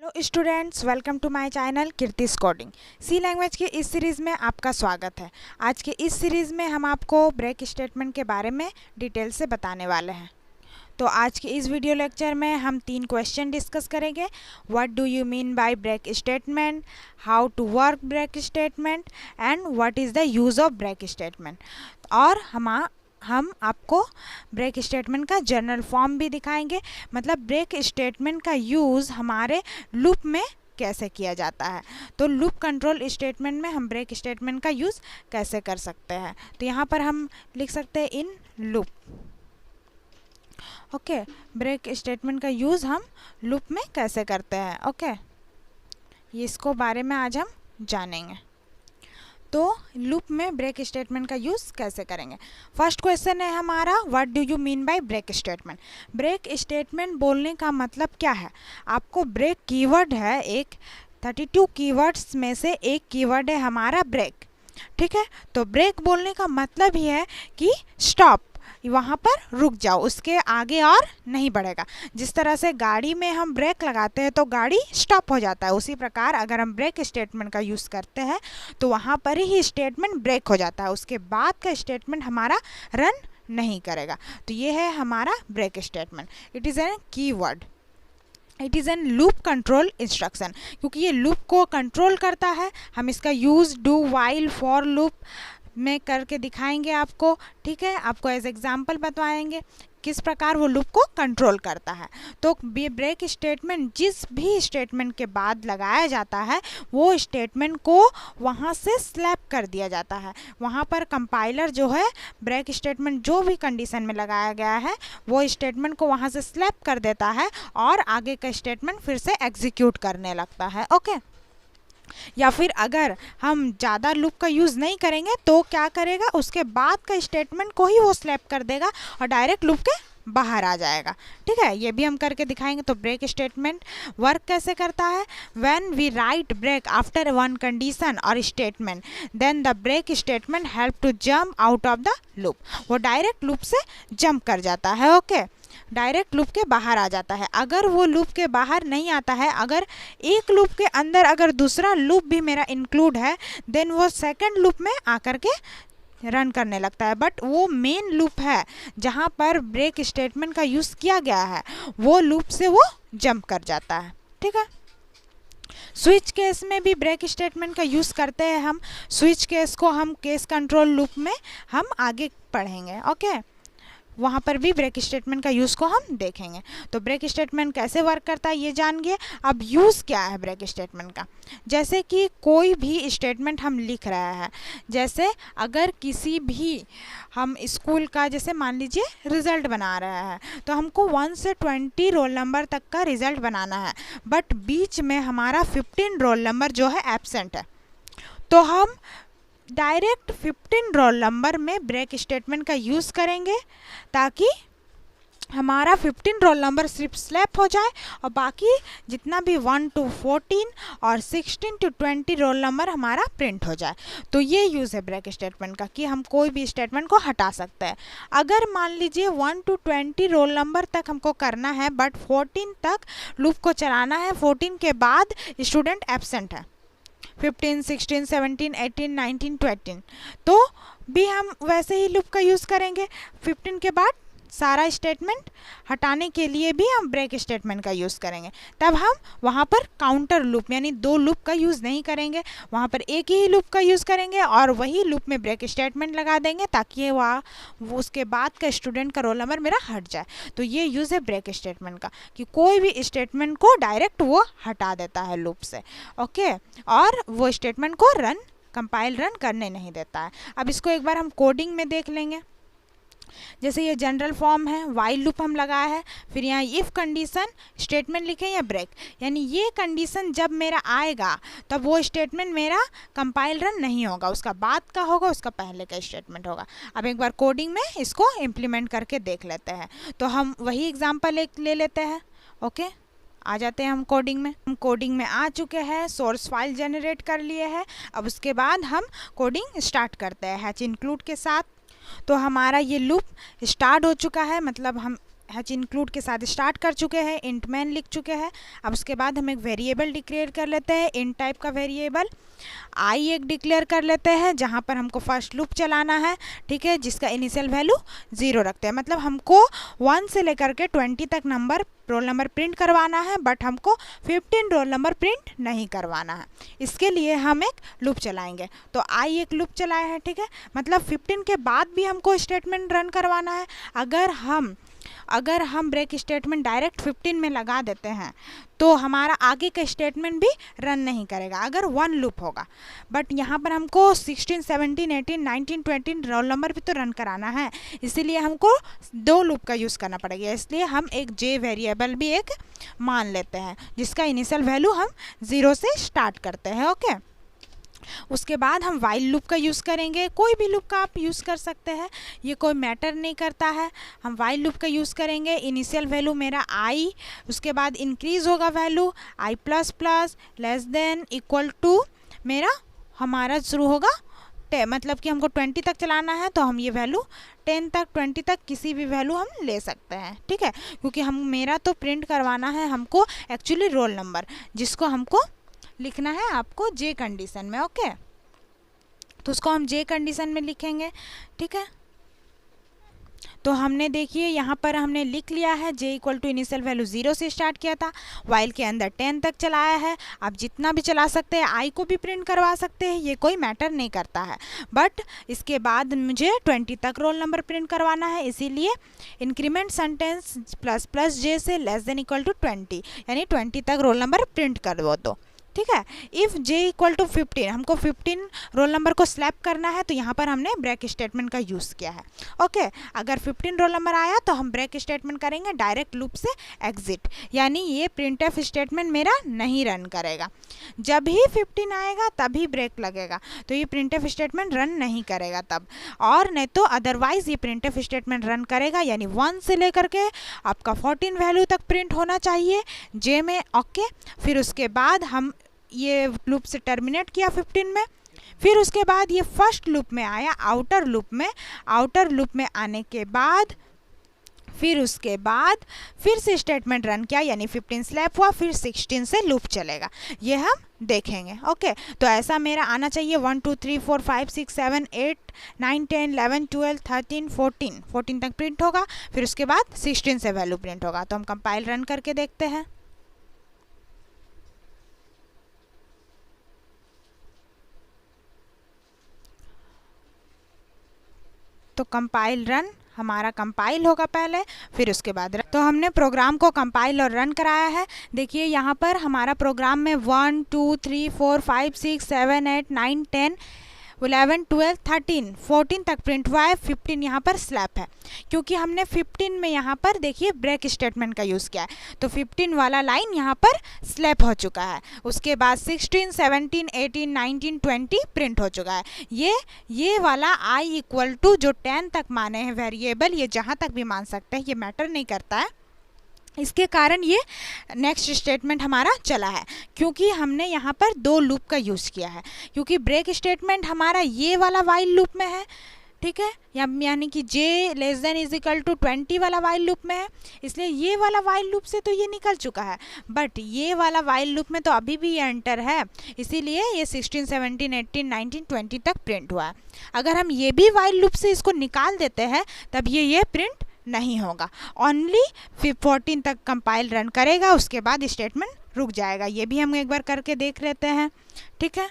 Hello students, welcome to my channel Keerti's coding. C language के इस series में आपका स्वागत है। आज के इस सीरीज़ में हम आपको ब्रेक स्टेटमेंट के बारे में डिटेल से बताने वाले हैं। तो आज के इस वीडियो लेक्चर में हम 3 क्वेश्चन डिस्कस करेंगे। What do you mean by break statement, how to work break statement and what is the use of break statement. और हम आपको ब्रेक स्टेटमेंट का जनरल फॉर्म भी दिखाएंगे, मतलब ब्रेक स्टेटमेंट का यूज़ हमारे लूप में कैसे किया जाता है। तो लूप कंट्रोल स्टेटमेंट में हम ब्रेक स्टेटमेंट का यूज़ कैसे कर सकते हैं। तो यहाँ पर हम लिख सकते हैं in loop. Okay, break statement का यूज़ हम लूप में कैसे करते हैं। ओके, ये इसको बारे में आज हम जानेंगे। तो लूप में ब्रेक स्टेटमेंट का यूज़ कैसे करेंगे। फर्स्ट क्वेश्चन है हमारा, what do you mean by break statement. Break statement बोलने का मतलब क्या है। आपको ब्रेक कीवर्ड है, एक 32 कीवर्ड्स में से एक कीवर्ड है हमारा ब्रेक। ठीक है, तो ब्रेक बोलने का मतलब ही है कि स्टॉप, वहाँ पर रुक जाओ, उसके आगे और नहीं बढ़ेगा। जिस तरह से गाड़ी में हम ब्रेक लगाते हैं तो गाड़ी स्टॉप हो जाता है, उसी प्रकार अगर हम ब्रेक स्टेटमेंट का यूज़ करते हैं तो वहाँ पर ही स्टेटमेंट ब्रेक हो जाता है, उसके बाद का स्टेटमेंट हमारा रन नहीं करेगा। तो ये है हमारा break statement. It is an keyword, it is an loop control instruction, क्योंकि ये लूप को कंट्रोल करता है। हम इसका use do, while, for loop में करके दिखाएंगे आपको। ठीक है, आपको एज एग्जाम्पल बताएंगे किस प्रकार वो लूप को कंट्रोल करता है। तो ब्रेक स्टेटमेंट जिस भी स्टेटमेंट के बाद लगाया जाता है वो स्टेटमेंट को वहाँ से स्लैप कर दिया जाता है। वहाँ पर कंपाइलर जो है ब्रेक स्टेटमेंट जो भी कंडीशन में लगाया गया है वो स्टेटमेंट को वहाँ से स्लैप कर देता है और आगे का स्टेटमेंट फिर से एग्जीक्यूट करने लगता है। ओके, या फिर अगर हम ज़्यादा लूप का यूज़ नहीं करेंगे तो क्या करेगा, उसके बाद का स्टेटमेंट को ही वो स्लैप कर देगा और डायरेक्ट लूप के बाहर आ जाएगा। ठीक है, ये भी हम करके दिखाएंगे। तो ब्रेक स्टेटमेंट वर्क कैसे करता है। When we write break after one condition और statement then the break statement help to jump out of the loop. वो डायरेक्ट लूप से जंप कर जाता है। ओके, डायरेक्ट लूप के बाहर आ जाता है। अगर वो लूप के बाहर नहीं आता है, अगर एक लूप के अंदर अगर दूसरा लूप भी मेरा इंक्लूड है, देन वो सेकंड लूप में आकर के रन करने लगता है। बट वो मेन लूप है जहाँ पर ब्रेक स्टेटमेंट का यूज़ किया गया है, वो लूप से वो जंप कर जाता है। ठीक है, स्विच केस में भी ब्रेक स्टेटमेंट का यूज़ करते हैं हम। स्विच केस को हम केस कंट्रोल लूप में हम आगे पढ़ेंगे। ओके, वहाँ पर भी ब्रेक स्टेटमेंट का यूज़ को हम देखेंगे। तो ब्रेक स्टेटमेंट कैसे वर्क करता है ये जान गए। अब यूज़ क्या है ब्रेक स्टेटमेंट का। जैसे कि कोई भी स्टेटमेंट हम लिख रहे हैं, जैसे अगर किसी भी हम स्कूल का जैसे मान लीजिए रिज़ल्ट बना रहे हैं तो हमको 1 से 20 रोल नंबर तक का रिज़ल्ट बनाना है, बट बीच में हमारा 15 रोल नंबर जो है एब्सेंट है, तो हम डायरेक्ट 15 रोल नंबर में ब्रेक स्टेटमेंट का यूज़ करेंगे ताकि हमारा 15 रोल नंबर सिर्फ स्लैप हो जाए और बाकी जितना भी 1 to 14 और 16 to 20 रोल नंबर हमारा प्रिंट हो जाए। तो ये यूज़ है ब्रेक स्टेटमेंट का कि हम कोई भी स्टेटमेंट को हटा सकते हैं। अगर मान लीजिए 1 to 20 रोल नंबर तक हमको करना है बट 14 तक लूप को चलाना है, 14 के बाद स्टूडेंट एब्सेंट है, 15, 16, 17, 18, 19, 20, तो भी हम वैसे ही लूप का यूज़ करेंगे। 15 के बाद सारा स्टेटमेंट हटाने के लिए भी हम ब्रेक स्टेटमेंट का यूज़ करेंगे। तब हम वहाँ पर काउंटर लूप यानी 2 लूप का यूज़ नहीं करेंगे, वहाँ पर एक ही लूप का यूज़ करेंगे और वही लूप में ब्रेक स्टेटमेंट लगा देंगे ताकि वो उसके बाद का स्टूडेंट का रोल नंबर मेरा हट जाए। तो ये यूज़ है ब्रेक स्टेटमेंट का कि कोई भी स्टेटमेंट को डायरेक्ट वो हटा देता है लूप से। ओके, और वो स्टेटमेंट को कंपाइल रन करने नहीं देता है। अब इसको एक बार हम कोडिंग में देख लेंगे। जैसे ये जनरल फॉर्म है, वाइल लूप हम लगाया है, फिर यहाँ इफ़ कंडीशन स्टेटमेंट लिखे या ब्रेक, यानी ये कंडीशन जब मेरा आएगा तब वो स्टेटमेंट मेरा कंपाइल रन नहीं होगा, उसका बाद का होगा, उसका पहले का स्टेटमेंट होगा। अब एक बार कोडिंग में इसको इम्प्लीमेंट करके देख लेते हैं। तो हम वही एग्जाम्पल एक ले लेते हैं। ओके, आ जाते हैं हम कोडिंग में। हम कोडिंग में आ चुके हैं, सोर्स फाइल जनरेट कर लिए हैं। अब उसके बाद हम कोडिंग स्टार्ट करते हैं हैच इंक्लूड के साथ। तो हमारा ये लूप स्टार्ट हो चुका है, मतलब हम हैच इंक्लूड के साथ स्टार्ट कर चुके हैं, इंट मैन लिख चुके हैं। अब उसके बाद हम एक वेरिएबल डिक्लेयर कर लेते हैं, इंट टाइप का वेरिएबल आई एक डिक्लेयर कर लेते हैं, जहाँ पर हमको फर्स्ट लूप चलाना है, ठीक है, जिसका इनिशियल वैल्यू 0 रखते हैं। मतलब हमको 1 से लेकर के 20 तक रोल नंबर प्रिंट करवाना है, बट हमको 15 रोल नंबर प्रिंट नहीं करवाना है। इसके लिए हम एक लूप चलाएंगे। तो आई एक लूप चलाया है, ठीक है, मतलब 15 के बाद भी हमको स्टेटमेंट रन करवाना है। अगर हम ब्रेक स्टेटमेंट डायरेक्ट 15 में लगा देते हैं तो हमारा आगे का स्टेटमेंट भी रन नहीं करेगा अगर 1 लूप होगा। बट यहाँ पर हमको 16, 17, 18, 19, 20 रोल नंबर भी तो रन कराना है, इसीलिए हमको 2 लूप का यूज़ करना पड़ेगा। इसलिए हम एक जे वेरिएबल भी एक मान लेते हैं, जिसका इनिशियल वैल्यू हम 0 से स्टार्ट करते हैं। ओके, उसके बाद हम वाइल लूप का यूज़ करेंगे। कोई भी लूप का आप यूज़ कर सकते हैं, ये कोई मैटर नहीं करता है। हम वाइल लूप का यूज़ करेंगे। इनिशियल वैल्यू मेरा आई, उसके बाद इंक्रीज़ होगा value i plus plus less than equal to मेरा हमारा शुरू होगा 10, मतलब कि हमको 20 तक चलाना है, तो हम ये वैल्यू 10 तक 20 तक किसी भी वैल्यू हम ले सकते हैं, ठीक है, क्योंकि हम मेरा तो प्रिंट करवाना है हमको एक्चुअली रोल नंबर, जिसको हमको लिखना है आपको जे कंडीशन में। ओके, तो उसको हम जे कंडीशन में लिखेंगे, ठीक है। तो हमने देखिए यहाँ पर हमने लिख लिया है J equal to initial value 0 से स्टार्ट किया था, वाइल के अंदर 10 तक चलाया है। आप जितना भी चला सकते हैं, आई को भी प्रिंट करवा सकते हैं, ये कोई मैटर नहीं करता है। बट इसके बाद मुझे 20 तक रोल नंबर प्रिंट करवाना है, इसीलिए इंक्रीमेंट सेंटेंस प्लस प्लस जे से लेस देन इक्वल टू 20, यानी 20 तक रोल नंबर प्रिंट कर दो तो, ठीक है। इफ़ जे इक्वल टू 15, हमको 15 रोल नंबर को स्लैप करना है, तो यहाँ पर हमने ब्रेक स्टेटमेंट का यूज़ किया है। ओके, अगर 15 रोल नंबर आया तो हम ब्रेक स्टेटमेंट करेंगे डायरेक्ट लूप से एग्जिट, यानी ये प्रिंटफ स्टेटमेंट मेरा नहीं रन करेगा। जब ही 15 आएगा तभी ब्रेक लगेगा, तो ये प्रिंटफ स्टेटमेंट रन नहीं करेगा तब, और नहीं तो अदरवाइज़ ये प्रिंटफ स्टेटमेंट रन करेगा, यानी 1 से लेकर के आपका 14 वैल्यू तक प्रिंट होना चाहिए जे में। ओके, फिर उसके बाद हम ये लूप से टर्मिनेट किया 15 में, फिर उसके बाद ये फर्स्ट लूप में आया आउटर लूप में आने के बाद फिर उसके बाद फिर से स्टेटमेंट रन किया, यानी 15 स्लैप हुआ, फिर 16 से लूप चलेगा, ये हम देखेंगे। ओके, तो ऐसा मेरा आना चाहिए 1 2 3 4 5 6 7 8 9 10 11 12 13 14 तक प्रिंट होगा, फिर उसके बाद 16 से वैल्यू प्रिंट होगा। तो हम कंपाइल रन करके देखते हैं। तो कंपाइल रन हमारा कंपाइल होगा पहले, फिर उसके बाद तो हमने प्रोग्राम को कंपाइल और रन कराया है। देखिए यहाँ पर हमारा प्रोग्राम में 1 2 3 4 5 6 7 8 9 10 11 12 13 14 तक प्रिंट हुआ है। 15 यहाँ पर स्लैप है, क्योंकि हमने 15 में यहाँ पर देखिए ब्रेक स्टेटमेंट का यूज़ किया है, तो 15 वाला लाइन यहाँ पर स्लैप हो चुका है। उसके बाद 16 17 18 19 20 प्रिंट हो चुका है। ये वाला आई इक्वल टू जो 10 तक माने हैं वेरिएबल, ये जहाँ तक भी मान सकते हैं, ये मैटर नहीं करता है। इसके कारण ये नेक्स्ट स्टेटमेंट हमारा चला है, क्योंकि हमने यहाँ पर 2 लूप का यूज़ किया है, क्योंकि ब्रेक स्टेटमेंट हमारा ये वाला वाइल लूप में है, ठीक है, यानी कि J less than is equal to 20 वाला वाइल लूप में है, इसलिए ये वाला वाइल लूप से तो ये निकल चुका है, बट ये वाला वाइल लूप में तो अभी भी ये एंटर है, इसीलिए ये 16 17 18 19 20 तक प्रिंट हुआ है। अगर हम ये भी वाइल लूप से इसको निकाल देते हैं तब ये प्रिंट नहीं होगा, ओनली 14 तक कंपाइल रन करेगा, उसके बाद स्टेटमेंट रुक जाएगा। ये भी हम एक बार करके देख लेते हैं, ठीक है।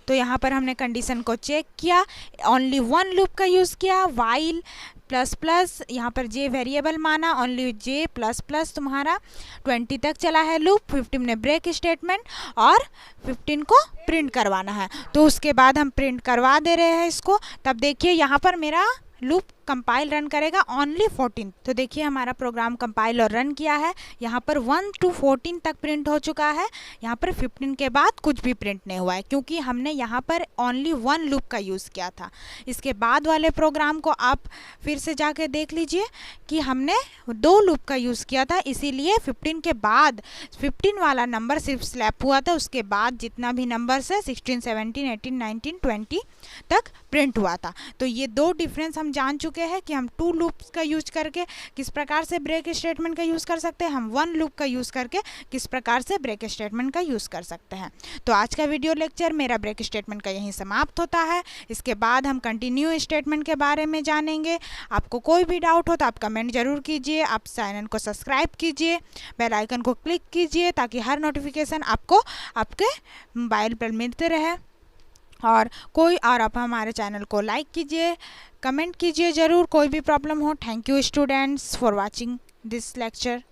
तो यहाँ पर हमने कंडीशन को चेक किया, ओनली 1 लूप का यूज़ किया, वाइल प्लस प्लस यहाँ पर जे वेरिएबल माना, ओनली जे प्लस प्लस तुम्हारा 20 तक चला है लूप, 15 ने ब्रेक स्टेटमेंट और 15 को प्रिंट करवाना है, तो उसके बाद हम प्रिंट करवा दे रहे हैं इसको। तब देखिए यहाँ पर मेरा लूप कंपाइल रन करेगा ओनली 14। तो देखिए हमारा प्रोग्राम कंपाइल और रन किया है, यहाँ पर 1 to 14 तक प्रिंट हो चुका है, यहाँ पर 15 के बाद कुछ भी प्रिंट नहीं हुआ है, क्योंकि हमने यहाँ पर ओनली 1 लूप का यूज़ किया था। इसके बाद वाले प्रोग्राम को आप फिर से जाके देख लीजिए कि हमने 2 लूप का यूज़ किया था, इसीलिए 15 के बाद 15 वाला नंबर सिर्फ स्लैप हुआ था, उसके बाद जितना भी नंबर्स है 16 17 18 19 20 तक प्रिंट हुआ था। तो ये 2 डिफरेंस हम जान चुके चुके हैं कि हम 2 लूप्स का यूज करके किस प्रकार से ब्रेक स्टेटमेंट का यूज़ कर सकते हैं, हम 1 लूप का यूज़ करके किस प्रकार से ब्रेक स्टेटमेंट का यूज़ कर सकते हैं। तो आज का वीडियो लेक्चर मेरा ब्रेक स्टेटमेंट का यहीं समाप्त होता है। इसके बाद हम कंटिन्यू स्टेटमेंट के बारे में जानेंगे। आपको कोई भी डाउट हो तो आप कमेंट जरूर कीजिए। आप चैनल को सब्सक्राइब कीजिए, बेल आइकन को क्लिक कीजिए ताकि हर नोटिफिकेशन आपको आपके मोबाइल पर मिलते रहे। और आप हमारे चैनल को लाइक कीजिए, कमेंट कीजिए ज़रूर कोई भी प्रॉब्लम हो। Thank you students for watching this lecture.